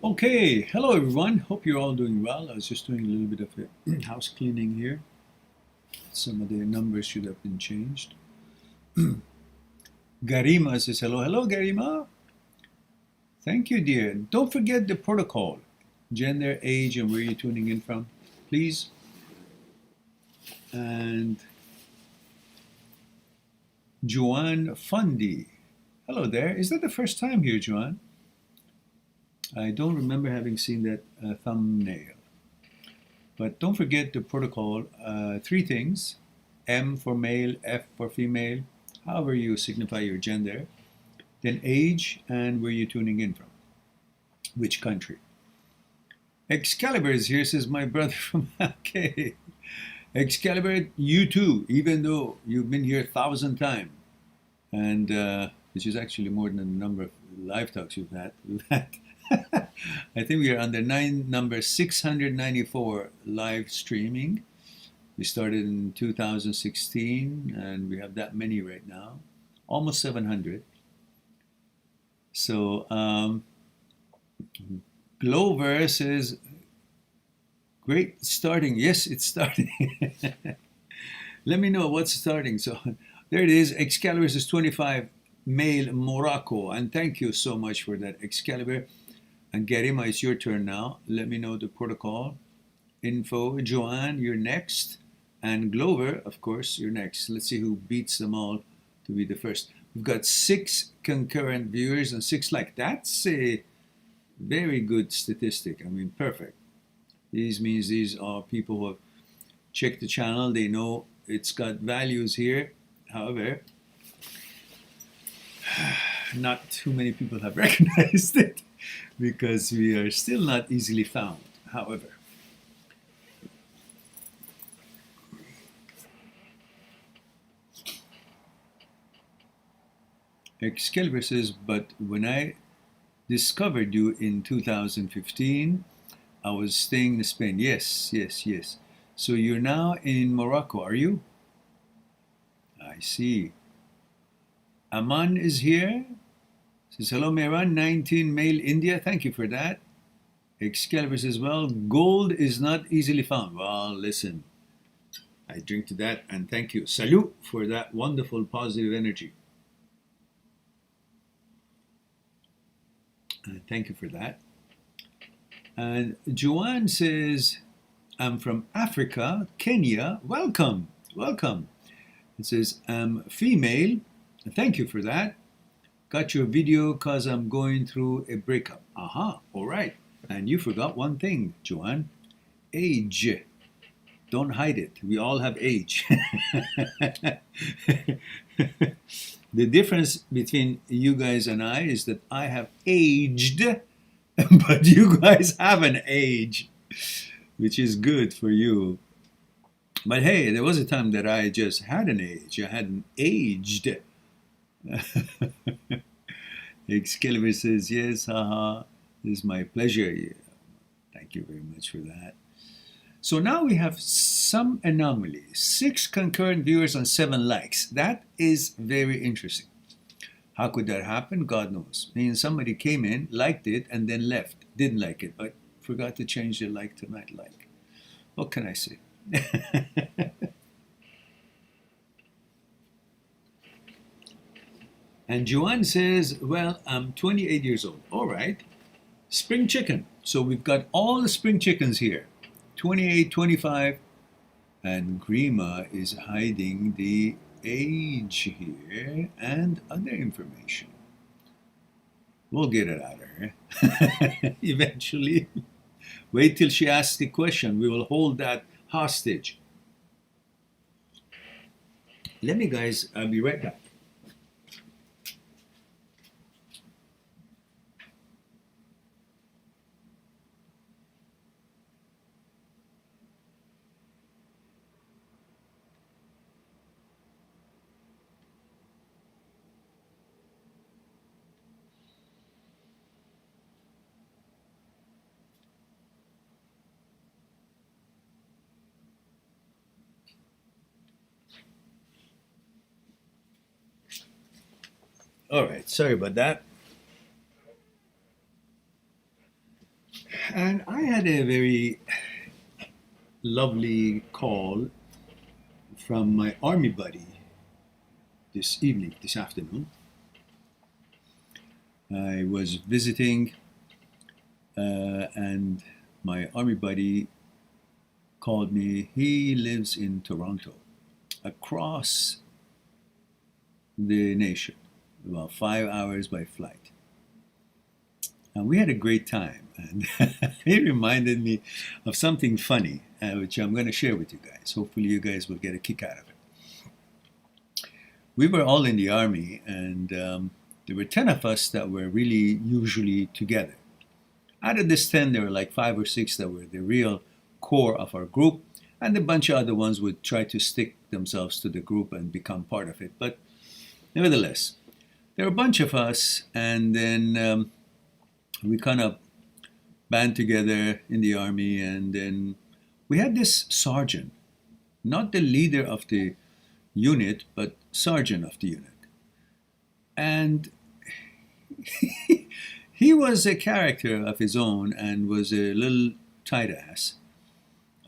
Okay, hello everyone. Hope you're all doing well. I was just doing a little bit of a house cleaning here. Some of the numbers should have been changed. Garima says hello. Hello, Garima. Thank you, dear. Don't forget the protocol. Gender, age, and where you're tuning in from, please. And Joanne Fundy. Hello there. Is that the first time here, Joanne? I don't remember having seen that thumbnail. But don't forget the protocol. Three things: M for male, F for female, however you signify your gender, then age and where you're tuning in from, which country. Excalibur is here, says my brother from UK. Excalibur, you too, even though you've been here 1,000 times, and which is actually more than the number of live talks you've had. I think we are under number 694 live streaming. We started in 2016 and we have that many right now, almost 700. So Glover says, great starting. Yes, it's starting. Let me know what's starting. So there it is. Excalibur says 25 male Morocco. And thank you so much for that, Excalibur. And Garima, it's your turn now. Let me know the protocol. Info, Joanne, you're next. And Glover, of course, you're next. Let's see who beats them all to be the first. We've got 6 concurrent viewers and 6 likes. That's a very good statistic. I mean, perfect. This means these are people who have checked the channel. They know it's got values here. However, not too many people have recognized it, because we are still not easily found, however. Excalibur says, but when I discovered you in 2015, I was staying in Spain. Yes, yes, yes. So you're now in Morocco, are you? I see. Aman is here. Says, hello, Mehran, 19 male India. Thank you for that. Excalibur says, well, gold is not easily found. Well, listen, I drink to that and thank you. Salute for that wonderful positive energy. Thank you for that. And Joanne says, I'm from Africa, Kenya. Welcome, welcome. It says, I'm female. Thank you for that. Got your video because I'm going through a breakup. Aha, all right. And you forgot one thing, Joanne. Age. Don't hide it. We all have age. The difference between you guys and I is that I have aged, but you guys haven't aged, which is good for you. But hey, there was a time that I just had an age. I hadn't aged. Excalibur says, yes, haha, this is my pleasure. Yeah. Thank you very much for that. So now we have some anomalies. 6 concurrent viewers and 7 likes. That is very interesting. How could that happen? God knows. I mean, somebody came in, liked it, and then left. Didn't like it, but forgot to change their like to not like. What can I say? And Joanne says, well, I'm 28 years old. All right. Spring chicken. So we've got all the spring chickens here. 28, 25. And Grima is hiding the age here and other information. We'll get it out of her eventually. Wait till she asks the question. We will hold that hostage. Let me, guys, I'll be right back. All right, sorry about that. And I had a very lovely call from my army buddy this afternoon. I was visiting, and my army buddy called me. He lives in Toronto, across the nation, about 5 hours by flight. And we had a great time, and he reminded me of something funny, which I'm going to share with you guys. Hopefully you guys will get a kick out of it. We were all in the army, and there were 10 of us that were really usually together. Out of this 10, there were like 5 or 6 that were the real core of our group, and a bunch of other ones would try to stick themselves to the group and become part of it. But nevertheless, there were a bunch of us, and then we kind of band together in the army, and then we had this sergeant, not the leader of the unit, but sergeant of the unit. And he was a character of his own and was a little tight ass.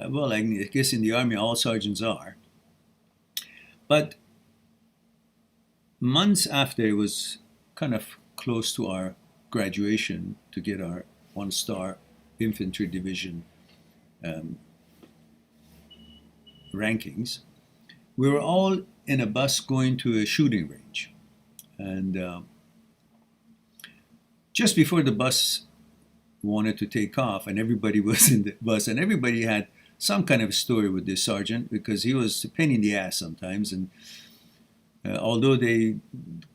Well, I guess in the army all sergeants are. But months after, it was kind of close to our graduation to get our 1-star infantry division rankings, we were all in a bus going to a shooting range. And just before the bus wanted to take off, and everybody was in the bus, and everybody had some kind of story with this sergeant, because he was a pain in the ass sometimes. And although they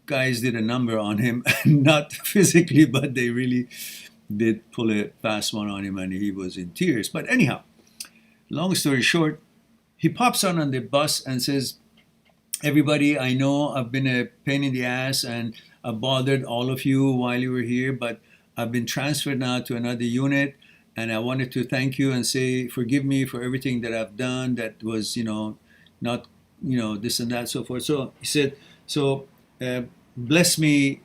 guys did a number on him, not physically, but they really did pull a fast one on him, and he was in tears. But anyhow, long story short, he pops on the bus and says, "Everybody, I know I've been a pain in the ass and I've bothered all of you while you were here, but I've been transferred now to another unit, and I wanted to thank you and say, forgive me for everything that I've done that was, not, this and that, so forth." So he said, bless me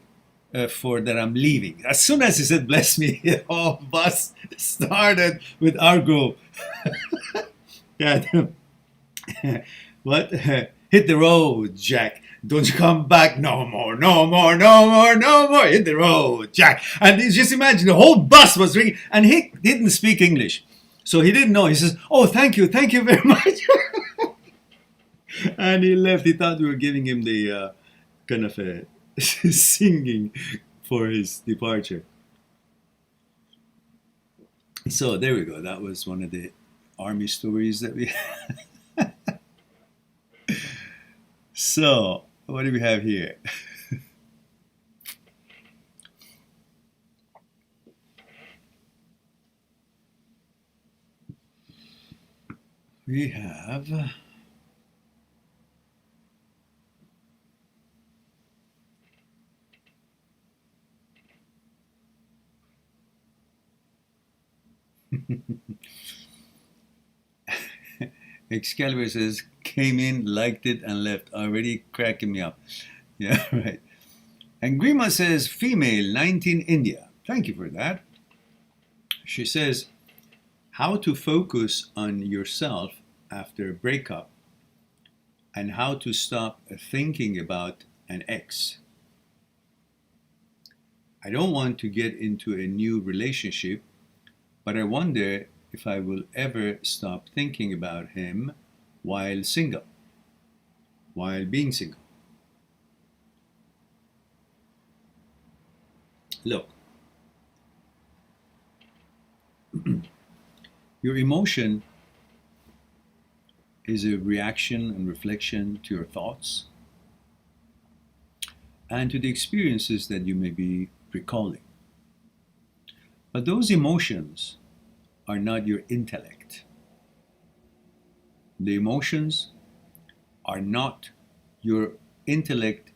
for that I'm leaving. As soon as he said, bless me, the whole bus started with our group. Yeah. What? Hit the road, Jack. Don't you come back no more, no more, no more, no more. Hit the road, Jack. And just imagine the whole bus was ringing, and he didn't speak English. So he didn't know. He says, "Oh, thank you very much." And he left. He thought we were giving him the kind of singing for his departure. So there we go. That was one of the army stories that we had. So, what do we have here? We have Excalibur says, came in, liked it, and left. Already cracking me up. Yeah, right. And Grima says, female, 19, India. Thank you for that. She says, how to focus on yourself after a breakup and how to stop thinking about an ex. I don't want to get into a new relationship, but I wonder if I will ever stop thinking about him while being single. Look, your emotion is a reaction and reflection to your thoughts and to the experiences that you may be recalling. But those emotions are not your intellect. The emotions are not your intellect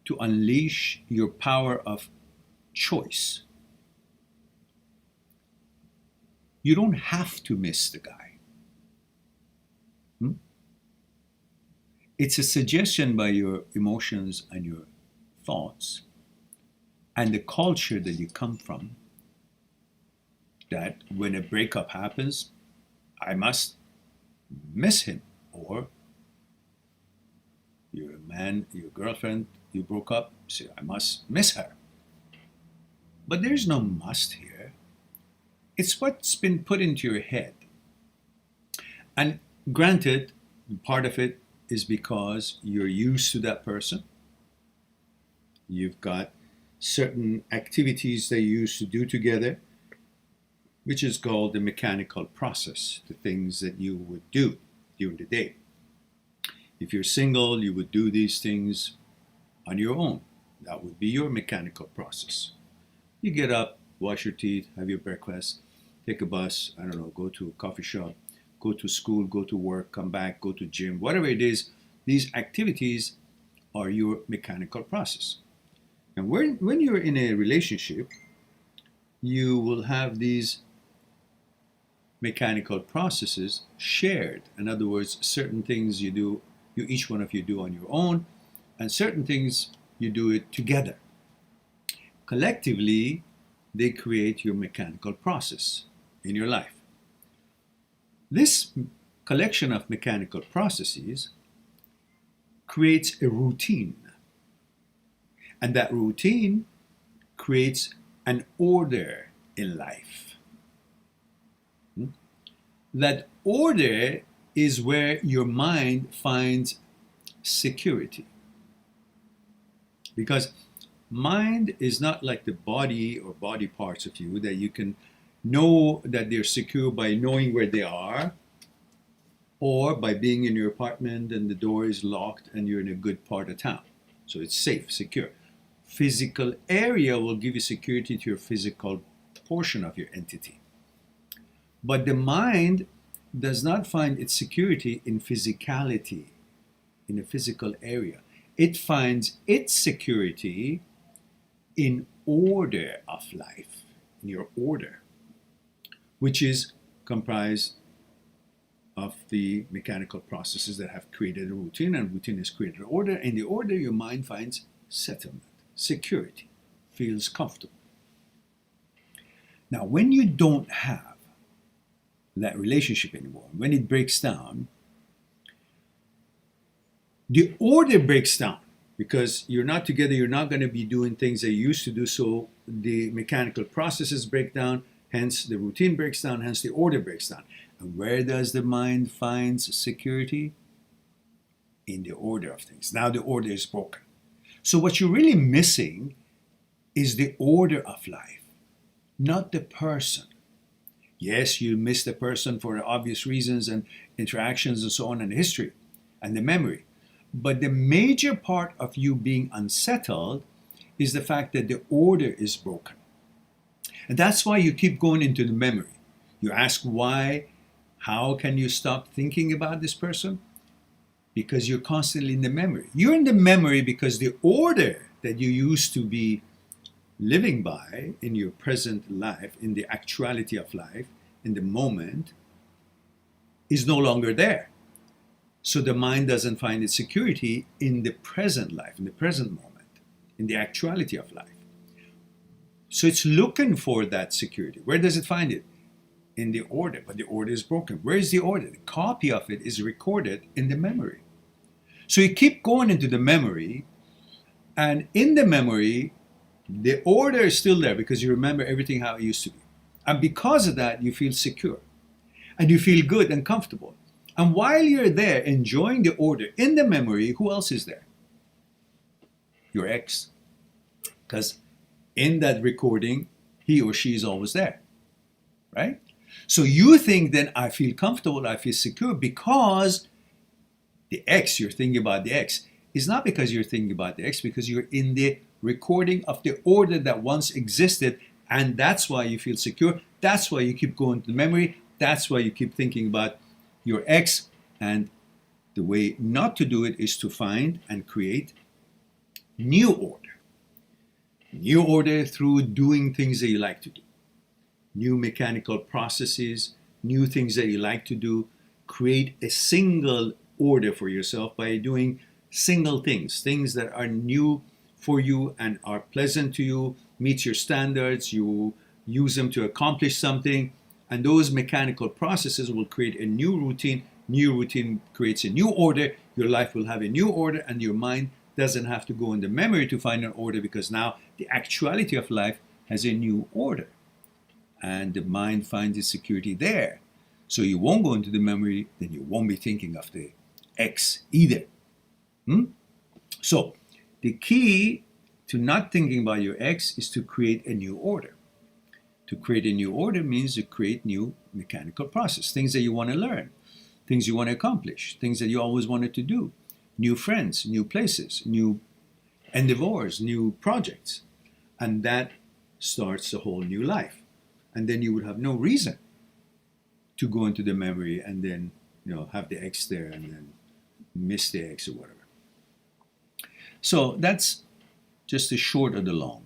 to unleash your power of choice. You don't have to miss the guy. It's a suggestion by your emotions and your thoughts and the culture that you come from that when a breakup happens, I must miss him. Or you're a man, your girlfriend, you broke up, so I must miss her. But there's no must here. It's what's been put into your head. And granted, part of it is because you're used to that person. You've got certain activities they used to do together, which is called the mechanical process, the things that you would do during the day. If you're single, you would do these things on your own. That would be your mechanical process. You get up, wash your teeth, have your breakfast, take a bus, I don't know, go to a coffee shop, go to school, go to work, come back, go to gym, whatever it is, these activities are your mechanical process. And when you're in a relationship, you will have these mechanical processes shared. In other words, certain things each one of you do on your own, and certain things you do it together. Collectively, they create your mechanical process in your life. This collection of mechanical processes creates a routine. And that routine creates an order in life. That order is where your mind finds security. Because mind is not like the body or body parts of you that you can know that they're secure by knowing where they are, or by being in your apartment and the door is locked and you're in a good part of town. So it's safe, secure. Physical area will give you security to your physical portion of your entity. But the mind does not find its security in physicality, in a physical area. It finds its security in order of life, in your order, which is comprised of the mechanical processes that have created a routine, and routine has created order. In the order, your mind finds settlement, security, feels comfortable. Now, when you don't have that relationship anymore, when it breaks down, the order breaks down because you're not together, you're not going to be doing things that you used to do, so the mechanical processes break down, hence the routine breaks down, hence the order breaks down. And where does the mind find security? In the order of things. Now the order is broken. So what you're really missing is the order of life, not the person. Yes, you miss the person for obvious reasons and interactions and so on, and history and the memory. But the major part of you being unsettled is the fact that the order is broken. And that's why you keep going into the memory. You ask why, how can you stop thinking about this person? Because you're constantly in the memory. You're in the memory because the order that you used to be living by in your present life, in the actuality of life, in the moment, is no longer there. So the mind doesn't find its security in the present life, in the present moment, in the actuality of life. So it's looking for that security. Where does it find it? In the order, but the order is broken. Where is the order? The copy of it is recorded in the memory. So you keep going into the memory, and in the memory, the order is still there because you remember everything how it used to be. And because of that, you feel secure. And you feel good and comfortable. And while you're there enjoying the order in the memory, who else is there? Your ex. Because in that recording, he or she is always there. Right? So you think then I feel comfortable, I feel secure because the ex, you're thinking about the ex. It's not because you're thinking about the ex, because you're in the recording of the order that once existed, and that's why you feel secure. That's why you keep going to the memory. That's why you keep thinking about your ex. And the way not to do it is to find and create new order. New order through doing things that you like to do. New mechanical processes, new things that you like to do. Create a single order for yourself by doing single things that are new for you and are pleasant to you, meets your standards, you use them to accomplish something, and those mechanical processes will create a new routine. New routine creates a new order. Your life will have a new order, and your mind doesn't have to go in the memory to find an order, because now the actuality of life has a new order, and the mind finds its security there. So you won't go into the memory, then you won't be thinking of the X either. So the key to not thinking about your X is to create a new order. To create a new order means to create new mechanical process, things that you want to learn, things you want to accomplish, things that you always wanted to do, new friends, new places, new endeavors, new projects. And that starts a whole new life. And then you would have no reason to go into the memory and then, have the X there and then miss the X or whatever. So that's just the short of the long.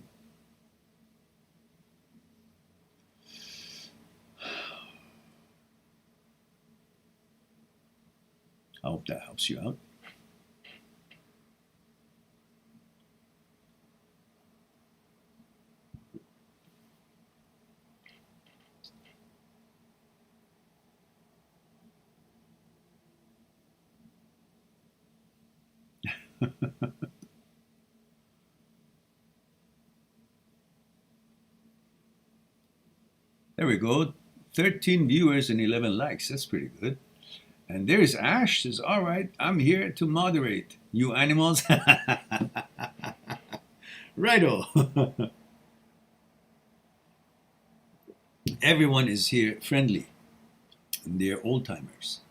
I hope that helps you out. There we go. 13 viewers and 11 likes. That's pretty good. And there's Ash says, all right, I'm here to moderate. You animals. Righto. Everyone is here friendly. And they're old timers.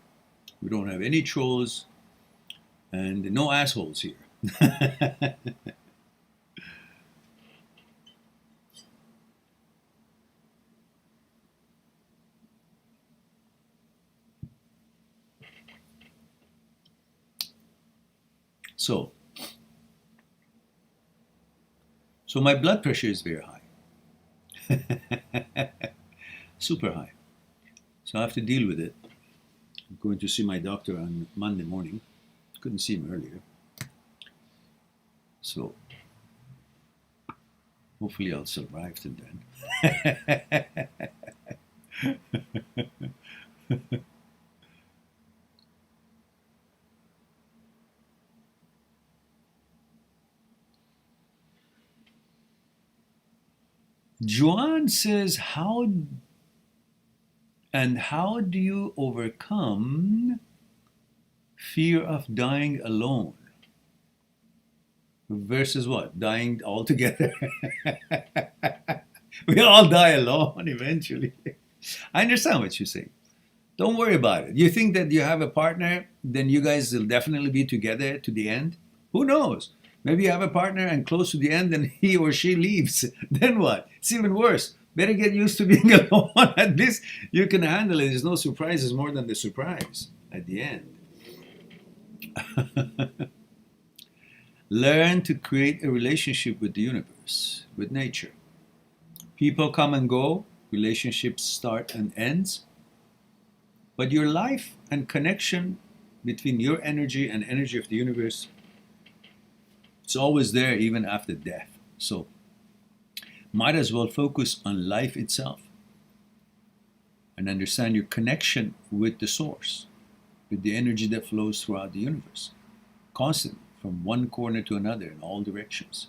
We don't have any trolls and no assholes here. So my blood pressure is very high. Super high. So I have to deal with it. I'm going to see my doctor on Monday morning. Couldn't see him earlier. So hopefully I'll survive till then. Juan says, how do you overcome fear of dying alone versus what? Dying altogether? We all die alone eventually. I understand what you're saying. Don't worry about it. You think that you have a partner, then you guys will definitely be together to the end? Who knows? Maybe you have a partner and close to the end and he or she leaves. Then what? It's even worse. Better get used to being alone. At least you can handle it. There's no surprises more than the surprise at the end. Learn to create a relationship with the universe, with nature. People come and go. Relationships start and ends. But your life and connection between your energy and energy of the universe, it's always there even after death. So might as well focus on life itself and understand your connection with the source, with the energy that flows throughout the universe, constantly, from one corner to another in all directions.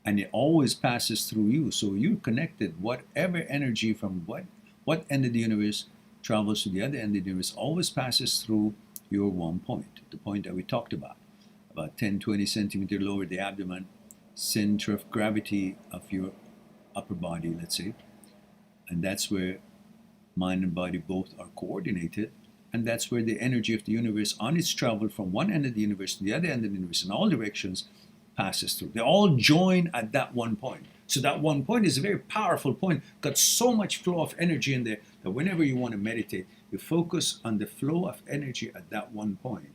And it always passes through you. So you're connected. Whatever energy from what end of the universe travels to the other end of the universe always passes through your one point, the point that we talked about 10, 20 centimeters lower the abdomen, center of gravity of your upper body, let's say. And that's where mind and body both are coordinated. And that's where the energy of the universe on its travel from one end of the universe to the other end of the universe in all directions passes through. They all join at that one point. So that one point is a very powerful point, got so much flow of energy in there that whenever you want to meditate, you focus on the flow of energy at that one point.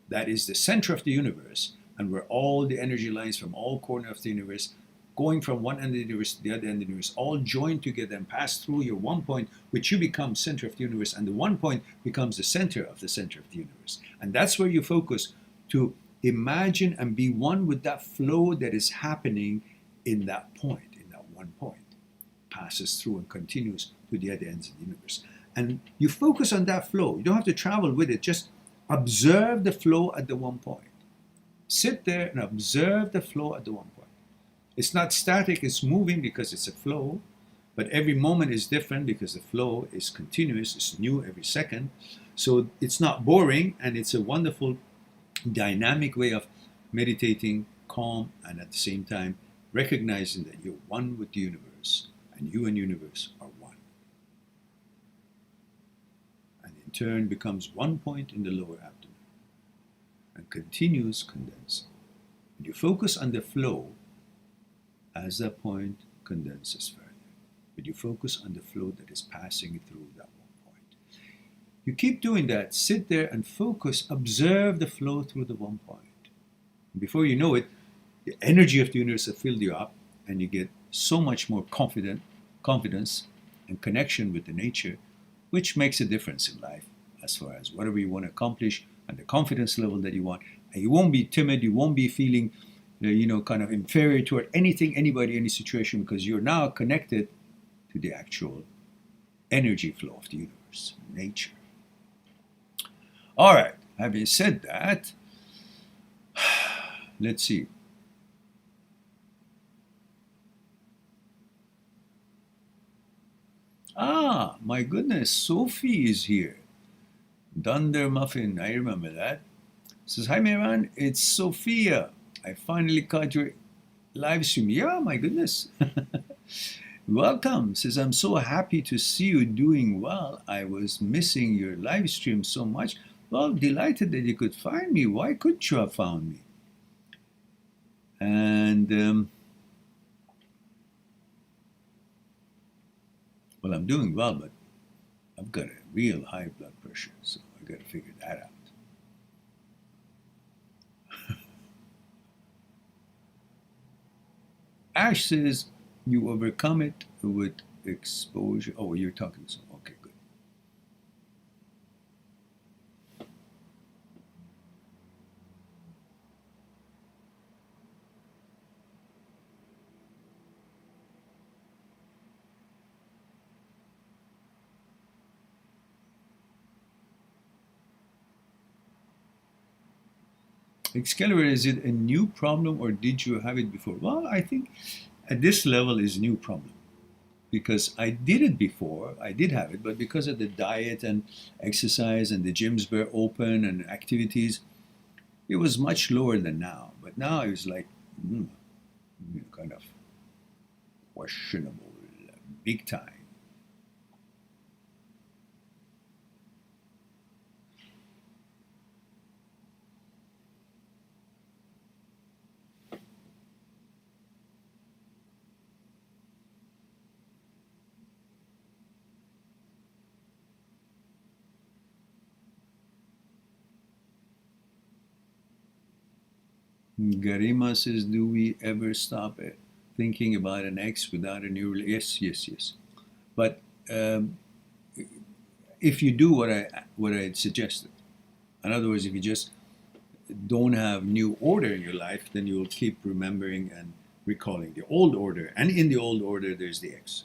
That is the center of the universe, and where all the energy lines from all corners of the universe, going from one end of the universe to the other end of the universe, all join together and pass through your one point, which you become center of the universe, and the one point becomes the center of the universe. And that's where you focus to imagine and be one with that flow that is happening in that point, in that one point. passes through and continues to the other ends of the universe. And you focus on that flow. You don't have to travel with it. Just observe the flow at the one point. Sit there and observe the flow at the one point. It's not static, it's moving because it's a flow, but every moment is different because the flow is continuous, it's new every second. So it's not boring, and it's a wonderful dynamic way of meditating, calm, and at the same time recognizing that you're one with the universe, and you and universe are one. And in turn becomes one point in the lower abdomen and continues condensing. And you focus on the flow as that point condenses further. But you focus on the flow that is passing through that one point. You keep doing that. Sit there and focus. Observe the flow through the one point. And before you know it, the energy of the universe has filled you up, and you get so much more confidence and connection with the nature, which makes a difference in life as far as whatever you want to accomplish and the confidence level that you want. And you won't be timid. You won't be feeling kind of inferior toward anything, anybody, any situation, because you're now connected to the actual energy flow of the universe, nature. All right, having said that, let's see. Ah, my goodness, Sophie is here. Dunder Muffin, I remember that. Says, hi, Mehran, it's Sophia. I finally caught your live stream. Yeah, my goodness. Welcome. Says, I'm so happy to see you doing well. I was missing your live stream so much. Well, delighted that you could find me. Why couldn't you have found me? And, well, I'm doing well, but I've got a real high blood pressure, so I got to figure that out. Ash says, you overcome it with exposure. Oh, you're talking to someone. Okay, good. Excalibur, is it a new problem or did you have it before? Well, I think at this level is a new problem because I did it before. I did have it, but because of the diet and exercise and the gyms were open and activities, it was much lower than now. But now it's like kind of questionable, big time. Garima says, do we ever stop thinking about an ex without a new relationship? Yes. But if you do what I suggested, in other words, if you just don't have new order in your life, then you'll keep remembering and recalling the old order. And in the old order, there's the ex.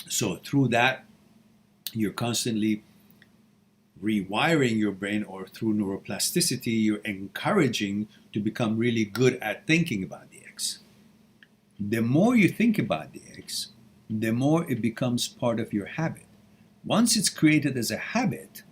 So through that, you're constantly rewiring your brain, or through neuroplasticity, you're encouraging to become really good at thinking about the ex. The more you think about the ex, the more it becomes part of your habit. Once it's created as a habit,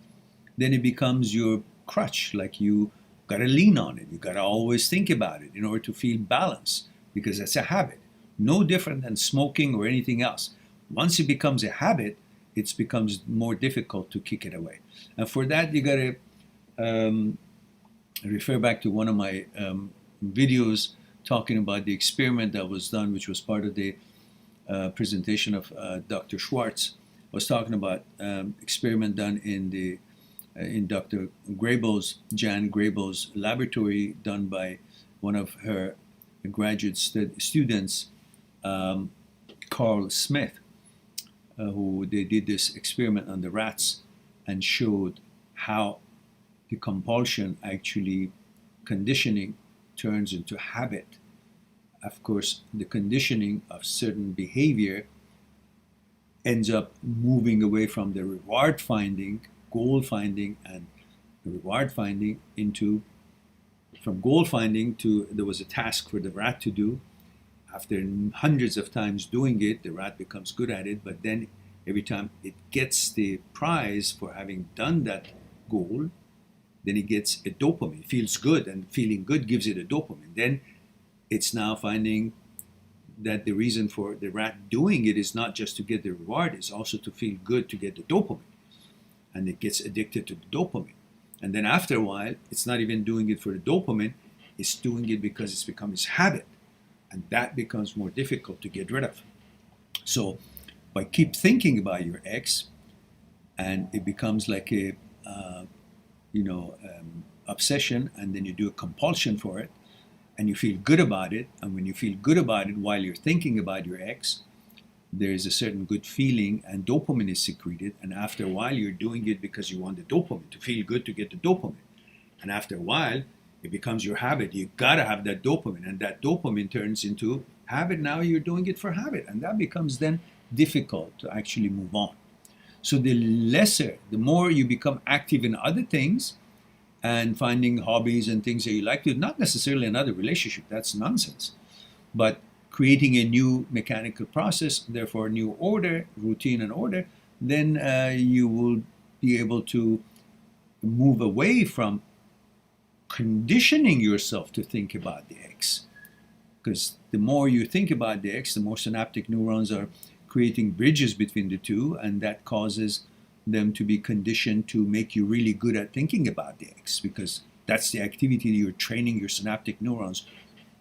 then it becomes your crutch, like you gotta lean on it. You gotta always think about it in order to feel balanced, because that's a habit. No different than smoking or anything else. Once it becomes a habit, it becomes more difficult to kick it away. And for that, you gotta refer back to one of my videos talking about the experiment that was done, which was part of the presentation of Dr. Schwartz. I was talking about experiment done in Dr. Jan Grabel's laboratory, done by one of her graduate students, Carl Smith, who they did this experiment on the rats and showed how the compulsion, actually conditioning, turns into habit of course, the conditioning of certain behavior ends up moving away from the reward finding, goal finding, and reward finding into from goal finding to there was a task for the rat to do. After hundreds of times doing it, the rat becomes good at it, but then every time it gets the prize for having done that goal, then it gets a dopamine. It feels good, and feeling good gives it a dopamine. Then it's now finding that the reason for the rat doing it is not just to get the reward, it's also to feel good to get the dopamine. And it gets addicted to the dopamine. And then after a while, it's not even doing it for the dopamine, it's doing it because it's become its habit. And that becomes more difficult to get rid of. So by keep thinking about your ex, and it becomes like a obsession, and then you do a compulsion for it, and you feel good about it. And when you feel good about it while you're thinking about your ex, there is a certain good feeling, and dopamine is secreted. And after a while, you're doing it because you want the dopamine, to feel good, to get the dopamine. And after a while, it becomes your habit. You gotta have that dopamine, and that dopamine turns into habit. Now you're doing it for habit, and that becomes then difficult to actually move on. So the more you become active in other things and finding hobbies and things that you like to, not necessarily another relationship, that's nonsense, but creating a new mechanical process, therefore a new order, routine and order, then you will be able to move away from conditioning yourself to think about the ex. Because the more you think about the ex, the more synaptic neurons are creating bridges between the two, and that causes them to be conditioned to make you really good at thinking about the ex, because that's the activity you're training your synaptic neurons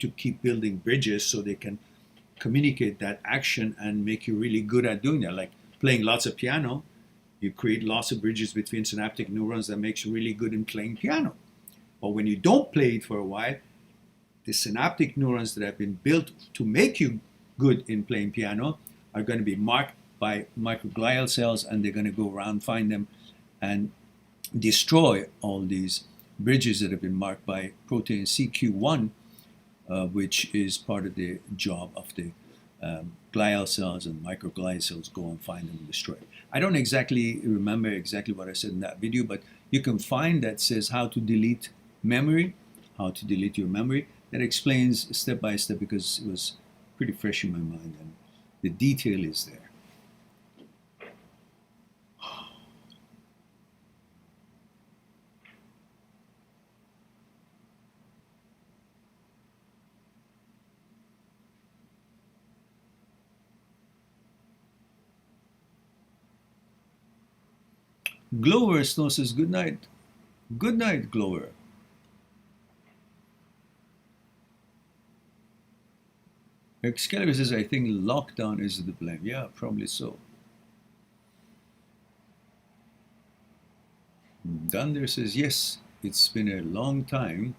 to keep building bridges so they can communicate that action and make you really good at doing that. Like playing lots of piano, you create lots of bridges between synaptic neurons that makes you really good in playing piano. But when you don't play it for a while, the synaptic neurons that have been built to make you good in playing piano are going to be marked by microglial cells, and they're going to go around, find them, and destroy all these bridges that have been marked by protein CQ1, which is part of the job of the glial cells, and microglial cells go and find them and destroy it. I don't exactly remember exactly what I said in that video, but you can find that says how to delete memory, how to delete your memory. That explains step by step, because it was pretty fresh in my mind and the detail is there. Glower Snow says, good night. Good night, Glower. Excalibur says, I think lockdown is the blame. Yeah, probably so. Dunder says, yes, it's been a long time.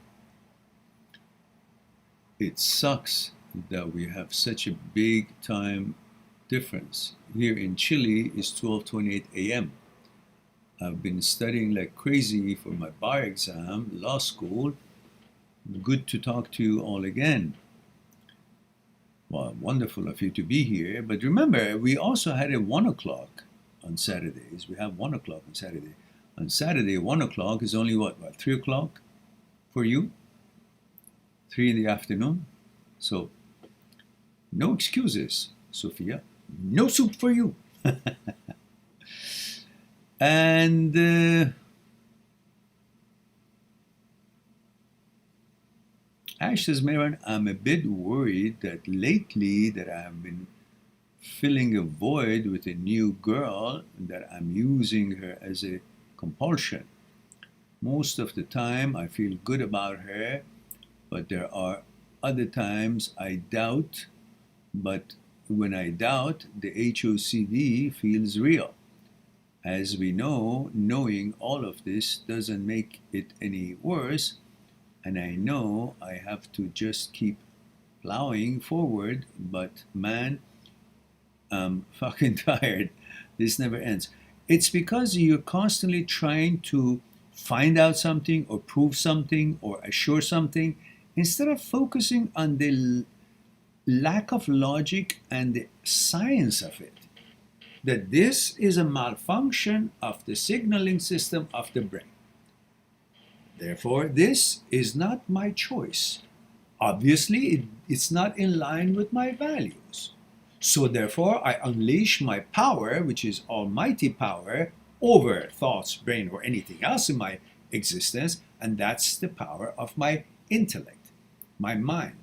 It sucks that we have such a big time difference. Here in Chile, it's 12:28 a.m. I've been studying like crazy for my bar exam, law school. Good to talk to you all again. Well, wonderful of you to be here. But remember, we also had a 1 o'clock on Saturdays. We have 1 o'clock on Saturday. On Saturday, 1 o'clock is only what 3 o'clock for you? 3 in the afternoon. So, no excuses, Sophia. No soup for you. And Ash says, Maron, I'm a bit worried that lately that I have been filling a void with a new girl, that I'm using her as a compulsion. Most of the time I feel good about her, but there are other times I doubt, but when I doubt, the HOCD feels real. As we know, knowing all of this doesn't make it any worse, and I know I have to just keep plowing forward, but man, I'm fucking tired. This never ends. It's because you're constantly trying to find out something or prove something or assure something instead of focusing on the lack of logic and the science of it, that this is a malfunction of the signaling system of the brain. Therefore, this is not my choice. Obviously, it's not in line with my values. So therefore, I unleash my power, which is almighty power, over thoughts, brain, or anything else in my existence, and that's the power of my intellect, my mind,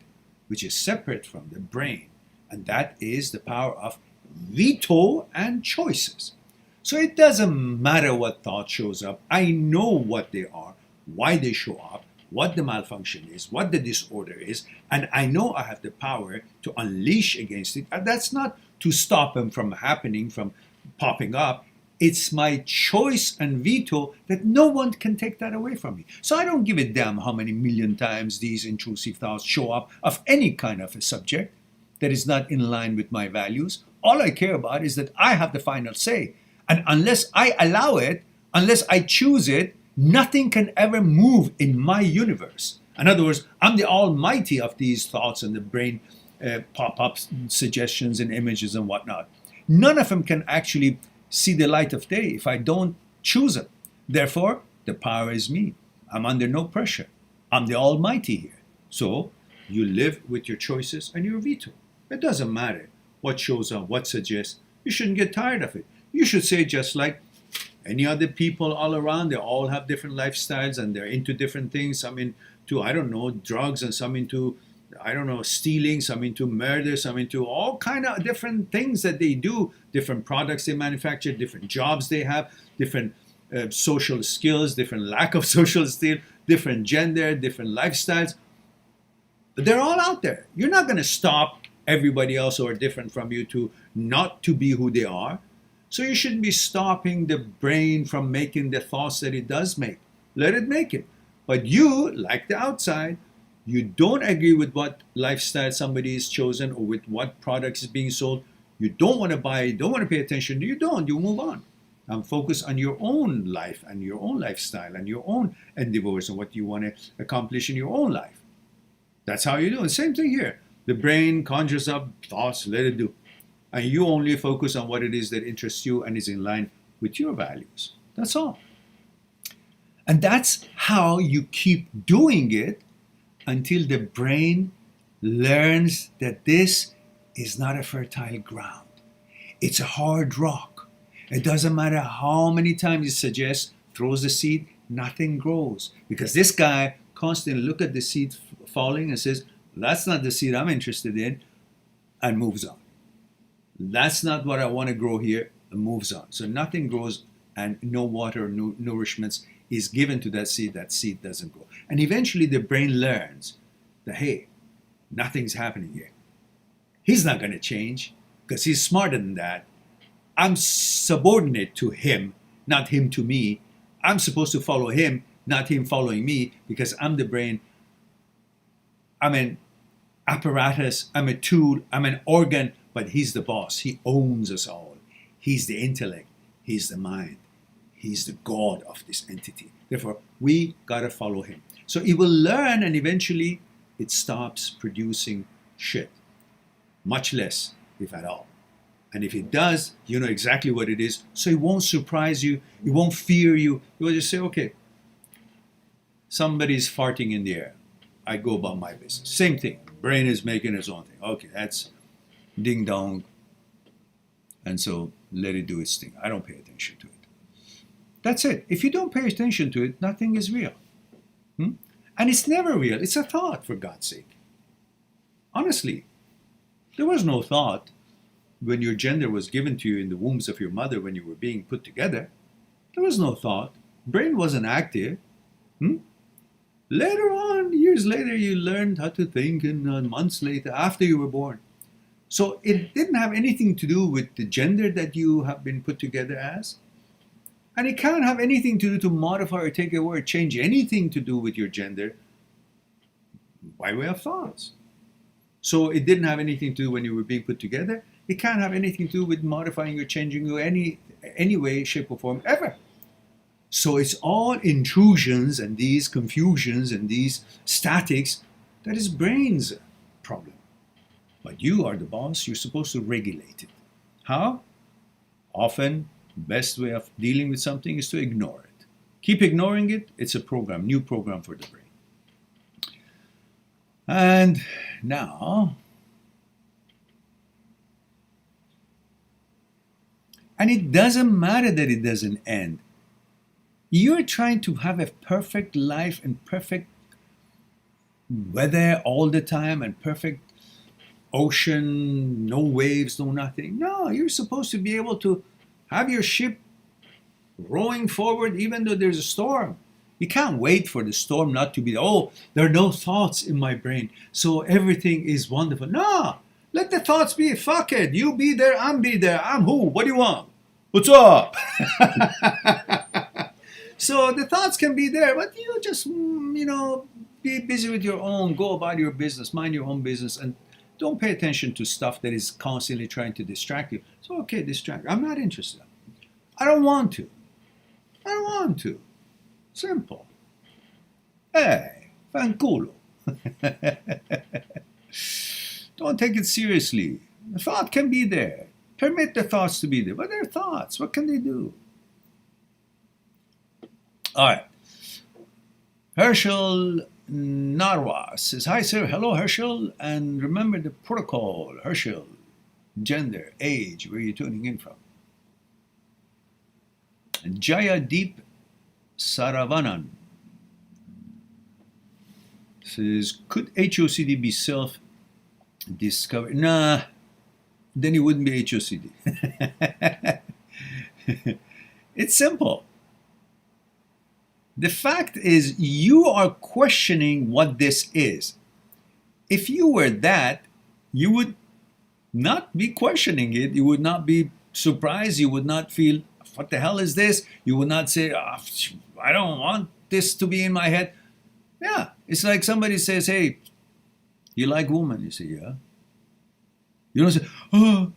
which is separate from the brain, and that is the power of veto and choices. So it doesn't matter what thought shows up. I know what they are, why they show up, what the malfunction is, what the disorder is, and I know I have the power to unleash against it. And that's not to stop them from happening, from popping up. It's my choice and veto that no one can take that away from me. So I don't give a damn how many million times these intrusive thoughts show up of any kind of a subject that is not in line with my values. All I care about is that I have the final say. And unless I allow it, unless I choose it, nothing can ever move in my universe. In other words, I'm the almighty of these thoughts and the brain pop-ups, suggestions and images and whatnot. None of them can actually see the light of day if I don't choose them. Therefore, the power is me. I'm under no pressure. I'm the almighty here. So you live with your choices and your veto. It doesn't matter what shows up, what suggests. You shouldn't get tired of it. You should say, just like any other people all around, they all have different lifestyles and they're into different things. Some into, I don't know, drugs, and some into, I don't know, stealing, some into murder, some into all kind of different things that they do, different products they manufacture, different jobs they have, different social skills, different lack of social skills, different gender, different lifestyles. They're all out there. You're not going to stop everybody else who are different from you to not to be who they are. So you shouldn't be stopping the brain from making the thoughts that it does make. Let it make it. But you, like the outside, you don't agree with what lifestyle somebody has chosen or with what products is being sold. You don't want to buy, you don't want to pay attention. You don't. You move on. And focus on your own life and your own lifestyle and your own endeavors and what you want to accomplish in your own life. That's how you do it. Same thing here. The brain conjures up thoughts, let it do. And you only focus on what it is that interests you and is in line with your values. That's all. And that's how you keep doing it until the brain learns that this is not a fertile ground. It's a hard rock. It doesn't matter how many times it suggests, throws the seed, nothing grows. Because this guy constantly looks at the seed falling and says, that's not the seed I'm interested in, and moves on. That's not what I want to grow here, and moves on. So nothing grows, and no water or no nourishments is given to that seed doesn't grow. And eventually the brain learns that, hey, nothing's happening here. He's not going to change because he's smarter than that. I'm subordinate to him, not him to me. I'm supposed to follow him, not him following me, because I'm the brain. I'm an apparatus, I'm a tool, I'm an organ, but he's the boss. He owns us all. He's the intellect. He's the mind. He's the God of this entity. Therefore, we got to follow him. So it will learn, and eventually it stops producing shit. Much less, if at all. And if it does, you know exactly what it is. So it won't surprise you. It won't fear you. You will just say, okay, somebody's farting in the air. I go about my business. Same thing. Brain is making its own thing. Okay, that's ding dong. And so let it do its thing. I don't pay attention to it. That's it. If you don't pay attention to it, nothing is real. And it's never real. It's a thought, for God's sake. Honestly, there was no thought when your gender was given to you in the wombs of your mother when you were being put together. There was no thought. Brain wasn't active. Later on, years later, you learned how to think, and months later, after you were born. So it didn't have anything to do with the gender that you have been put together as. And it can't have anything to do to modify or take away or change anything to do with your gender by way of thoughts. So it didn't have anything to do when you were being put together. It can't have anything to do with modifying or changing you any way, shape, or form ever. So it's all intrusions and these confusions and these statics that is brain's problem. But you are the boss. You're supposed to regulate it. How? Often, the best way of dealing with something is to ignore it. Keep ignoring it, it's a program, new program for the brain. And now, and it doesn't matter that it doesn't end. You're trying to have a perfect life and perfect weather all the time and perfect ocean, no waves, no nothing. No, you're supposed to be able to have your ship rowing forward even though there's a storm. You can't wait for the storm not to be, oh, there are no thoughts in my brain, so everything is wonderful. No, let the thoughts be. Fuck it. You be there, I'm be there. I'm who? What do you want? What's up? So the thoughts can be there, but you just, be busy with your own, go about your business, mind your own business, and don't pay attention to stuff that is constantly trying to distract you. So, okay, distract. I'm not interested. I don't want to. I don't want to. Simple. Hey, fanculo. Don't take it seriously. The thought can be there. Permit the thoughts to be there. But they're thoughts. What can they do? All right. Herschel Narwa says, hi, sir. Hello, Herschel. And remember the protocol. Herschel, gender, age, where you're tuning in from. And Jayadeep Saravanan says, could HOCD be self-discovered? Nah, then it wouldn't be HOCD. It's simple. The fact is, you are questioning what this is. If you were that, you would not be questioning it. You would not be surprised. You would not feel, what the hell is this? You would not say, oh, I don't want this to be in my head. Yeah, it's like somebody says, hey, you like women? You say, yeah. You don't say, oh.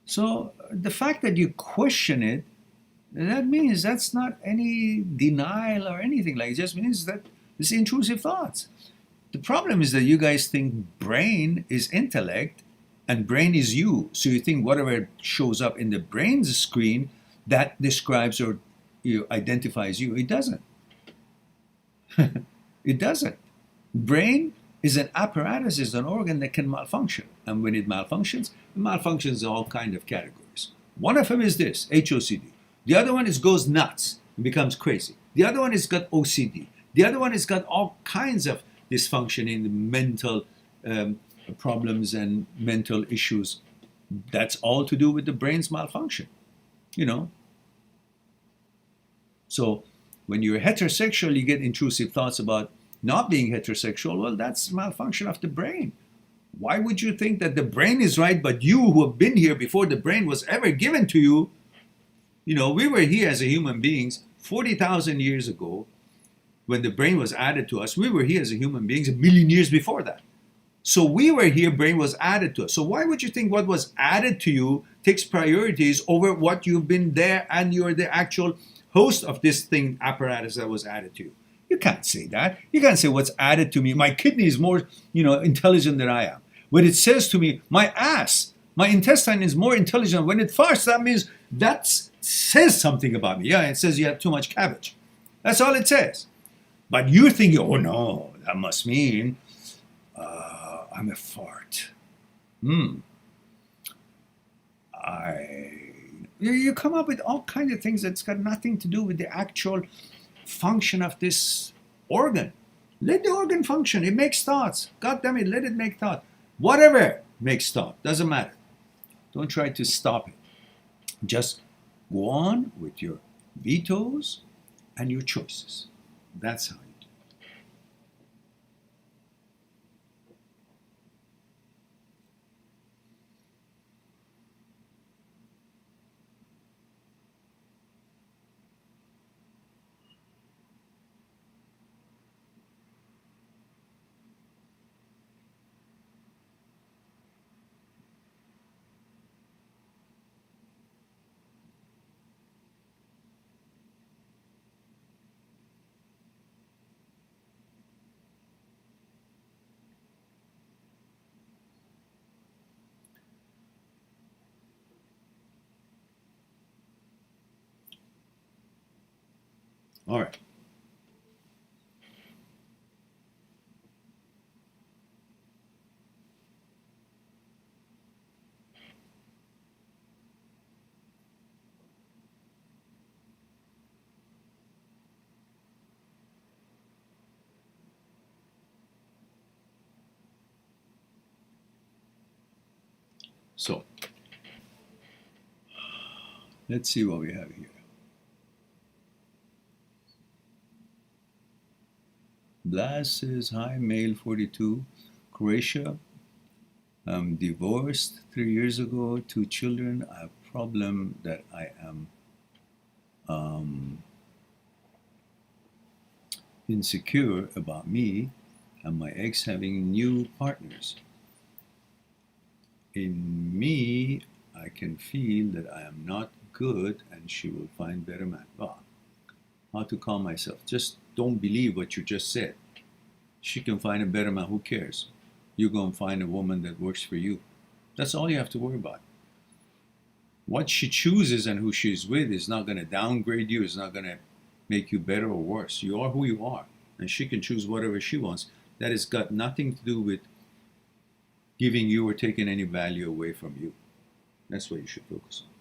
So the fact that you question it, that means that's not any denial or anything. Like, it just means that it's intrusive thoughts. The problem is that you guys think brain is intellect and brain is you. So you think whatever shows up in the brain's screen, that describes or identifies you. It doesn't. It doesn't. Brain is an apparatus, is an organ that can malfunction. And when it malfunctions in all kinds of categories. One of them is this, HOCD. The other one goes nuts and becomes crazy. The other one has got OCD. The other one has got all kinds of dysfunction in the mental problems and mental issues. That's all to do with the brain's malfunction, So when you're heterosexual, you get intrusive thoughts about not being heterosexual. Well, that's malfunction of the brain. Why would you think that the brain is right, but you who have been here before the brain was ever given to you, we were here as a human beings 40,000 years ago when the brain was added to us. We were here as a human beings a million years before that. So we were here, brain was added to us. So why would you think what was added to you takes priorities over what you've been there and you're the actual host of this thing, apparatus that was added to you? You can't say that. You can't say what's added to me. My kidney is more, intelligent than I am. When it says to me, my intestine is more intelligent. When it farts, that means that says something about me. Yeah, it says you have too much cabbage. That's all it says. But you're thinking, oh no, that must mean I'm a fart. You come up with all kinds of things that's got nothing to do with the actual function of this organ. Let the organ function. It makes thoughts. God damn it, let it make thought. Whatever makes thought, doesn't matter. Don't try to stop it. Just go on with your vetoes and your choices. That's how you do it. All right. So let's see what we have here. Blas says, hi, male 42, Croatia. I'm divorced 3 years ago, 2 children. I have a problem that I am insecure about me and my ex having new partners. In me, I can feel that I am not good and she will find better man. Well, how to calm myself? Just don't believe what you just said. She can find a better man. Who cares? You're going to find a woman that works for you. That's all you have to worry about. What she chooses and who she's with is not going to downgrade you. It's not going to make you better or worse. You are who you are. And she can choose whatever she wants. That has got nothing to do with giving you or taking any value away from you. That's what you should focus on.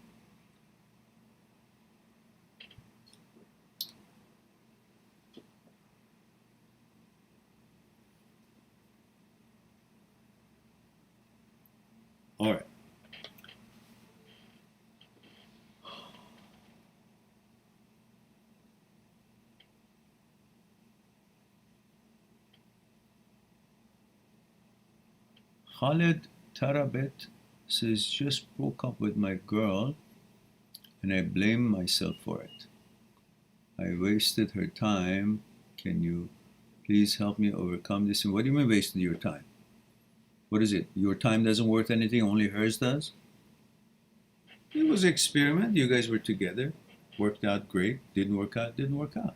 All right. Khaled Tarabet says, just broke up with my girl and I blame myself for it. I wasted her time. Can you please help me overcome this? And what do you mean wasted your time? What is it? Your time doesn't worth anything, only hers does? It was an experiment. You guys were together. Worked out great. Didn't work out, didn't work out.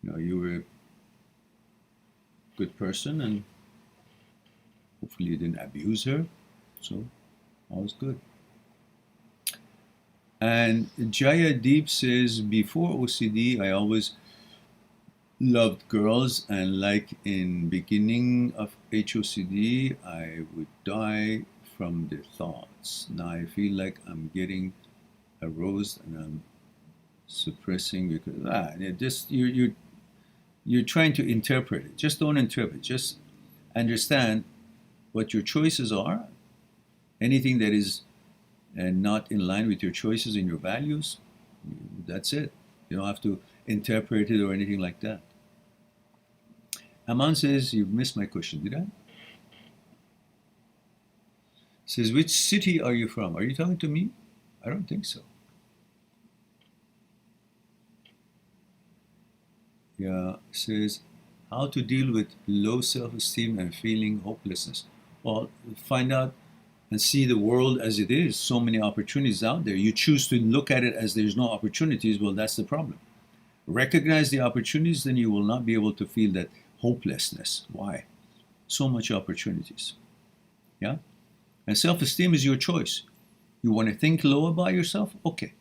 You know, you were a good person and hopefully you didn't abuse her. So all is good. And Jaya Deep says, before OCD, I always loved girls, and like in beginning of HOCD, I would die from the thoughts. Now I feel like I'm getting aroused and I'm suppressing because just you're trying to interpret it. Just don't interpret. Just understand what your choices are. Anything that is not in line with your choices and your values, that's it. You don't have to interpret it or anything like that. Aman says, you've missed my question, did I? Says, which city are you from? Are you talking to me? I don't think so. Yeah, says, how to deal with low self-esteem and feeling hopelessness. Well, find out and see the world as it is. So many opportunities out there. You choose to look at it as there's no opportunities. Well, that's the problem. Recognize the opportunities, then you will not be able to feel that hopelessness. Why? So much opportunities. Yeah? And self-esteem is your choice. You want to think low about yourself? Okay.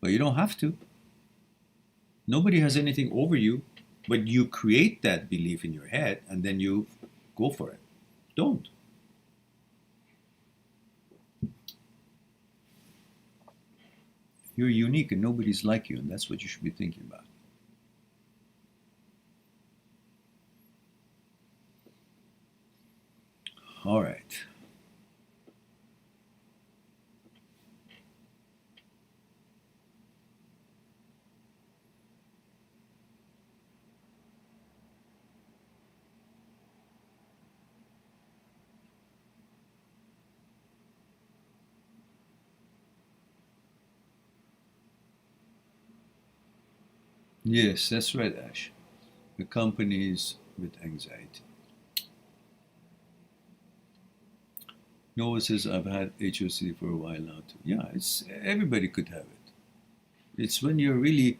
But you don't have to. Nobody has anything over you, but you create that belief in your head and then you go for it. Don't. You're unique and nobody's like you, and that's what you should be thinking about. All right. Yes, that's right, Ash. Accompanies with anxiety. Noah says, I've had HOC for a while now too. Yeah, it's everybody could have it. It's when you're really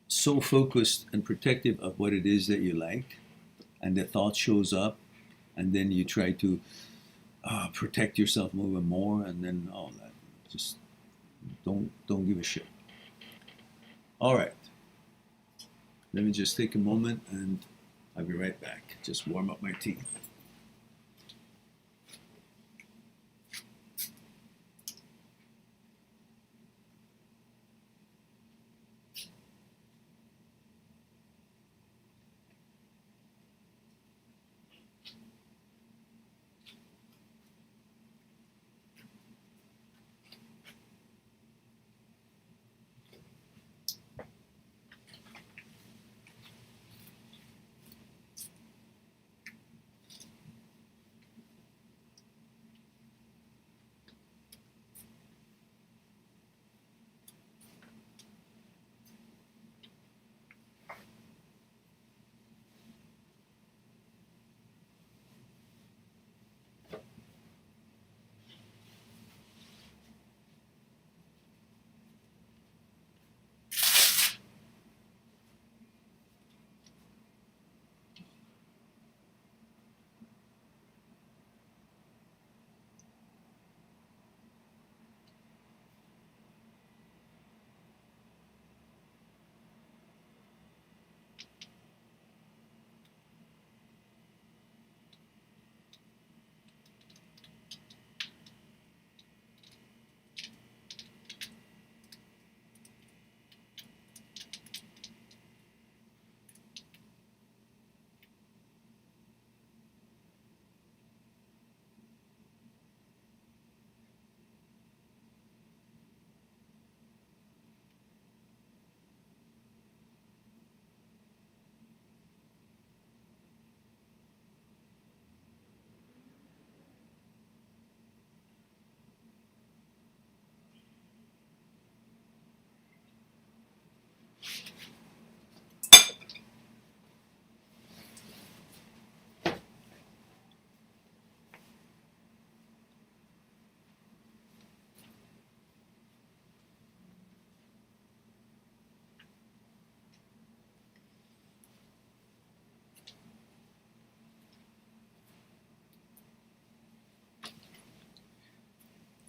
so focused and protective of what it is that you like, and the thought shows up, and then you try to protect yourself more and more, and then all that. Just don't give a shit. All right. Let me just take a moment and I'll be right back. Just warm up my tea.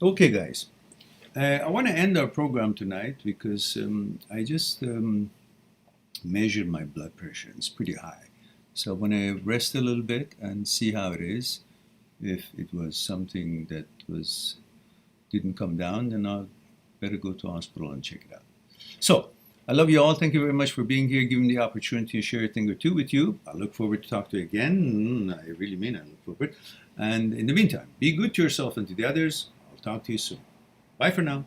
Okay, guys. I want to end our program tonight because I just measured my blood pressure. It's pretty high. So I want to rest a little bit and see how it is. If it was something that didn't come down, then I'll better go to hospital and check it out. So I love you all. Thank you very much for being here, giving me the opportunity to share a thing or two with you. I look forward to talk to you again. I really mean I look forward. And in the meantime, be good to yourself and to the others. I'll talk to you soon. Bye for now.